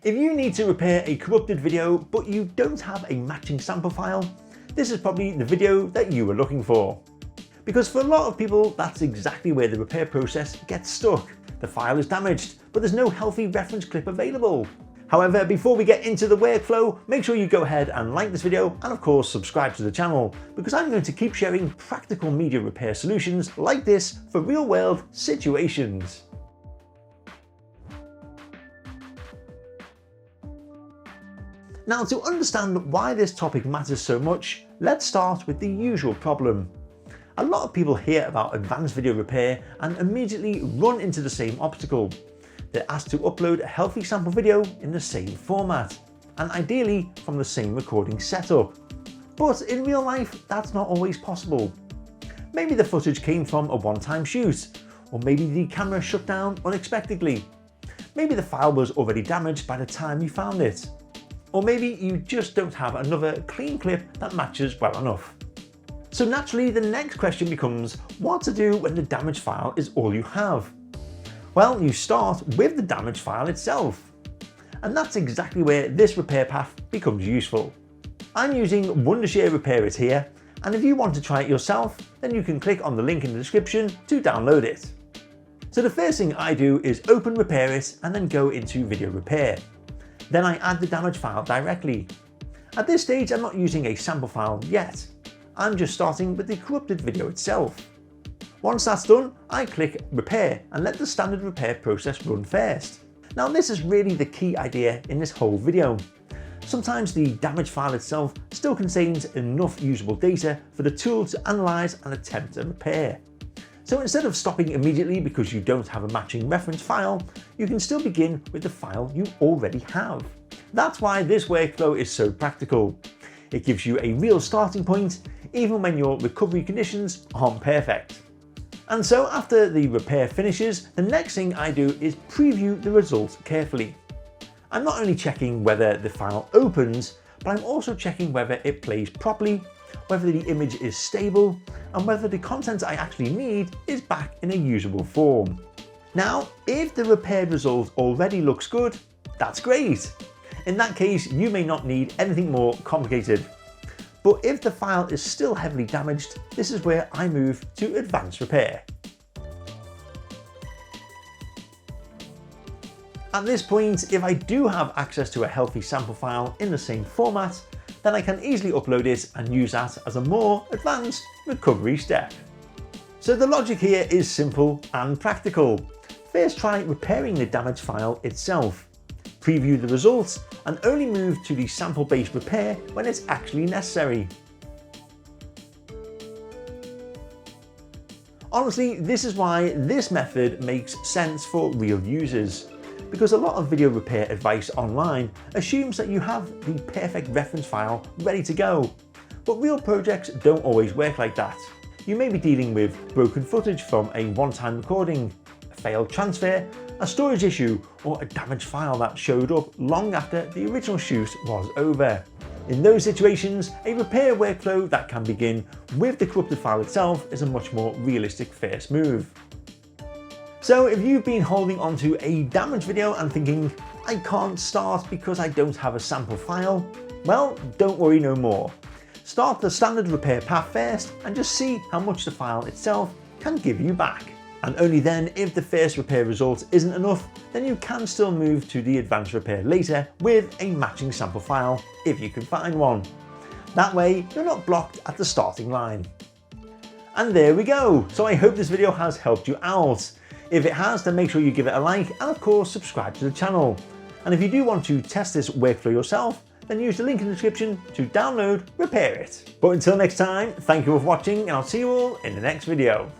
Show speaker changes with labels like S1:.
S1: If you need to repair a corrupted video but you don't have a matching sample file, this is probably the video that you were looking for. Because for a lot of people, that's exactly where the repair process gets stuck. The file is damaged, but there's no healthy reference clip available. However, before we get into the workflow, make sure you go ahead and like this video and of course subscribe to the channel, because I'm going to keep sharing practical media repair solutions like this for real world situations. Now, to understand why this topic matters so much, let's start with the usual problem. A lot of people hear about advanced video repair and immediately run into the same obstacle. They're asked to upload a healthy sample video in the same format, and ideally from the same recording setup. But in real life, that's not always possible. Maybe the footage came from a one-time shoot, or maybe the camera shut down unexpectedly. Maybe the file was already damaged by the time you found it. Or maybe you just don't have another clean clip that matches well enough. So naturally, the next question becomes what to do when the damaged file is all you have. Well, you start with the damaged file itself. And that's exactly where this repair path becomes useful. I'm using Wondershare Repairit here, and if you want to try it yourself, then you can click on the link in the description to download it. So the first thing I do is open Repairit and then go into Video Repair. Then I add the damaged file directly. At this stage, I'm not using a sample file yet. I'm just starting with the corrupted video itself. Once that's done, I click Repair and let the standard repair process run first. Now, this is really the key idea in this whole video. Sometimes the damaged file itself still contains enough usable data for the tool to analyze and attempt a repair. So instead of stopping immediately because you don't have a matching reference file, you can still begin with the file you already have. That's why this workflow is so practical. It gives you a real starting point, even when your recovery conditions aren't perfect. And so after the repair finishes, the next thing I do is preview the results carefully. I'm not only checking whether the file opens, but I'm also checking whether it plays properly, whether the image is stable, and whether the content I actually need is back in a usable form. Now, if the repaired result already looks good, that's great. In that case, you may not need anything more complicated. But if the file is still heavily damaged, this is where I move to advanced repair. At this point, if I do have access to a healthy sample file in the same format, then I can easily upload it and use that as a more advanced recovery step. So the logic here is simple and practical. First, try repairing the damaged file itself. Preview the results and only move to the sample-based repair when it's actually necessary. Honestly, this is why this method makes sense for real users, because a lot of video repair advice online assumes that you have the perfect reference file ready to go. But real projects don't always work like that. You may be dealing with broken footage from a one-time recording, a failed transfer, a storage issue, or a damaged file that showed up long after the original shoot was over. In those situations, a repair workflow that can begin with the corrupted file itself is a much more realistic first move. So if you've been holding onto a damaged video and thinking, I can't start because I don't have a sample file, well, don't worry no more. Start the standard repair path first and just see how much the file itself can give you back. And only then, if the first repair result isn't enough, then you can still move to the advanced repair later with a matching sample file, if you can find one. That way, you're not blocked at the starting line. And there we go. So I hope this video has helped you out. If it has, then make sure you give it a like and of course subscribe to the channel. And if you do want to test this workflow yourself, then use the link in the description to download Repairit. But until next time, thank you for watching and I'll see you all in the next video.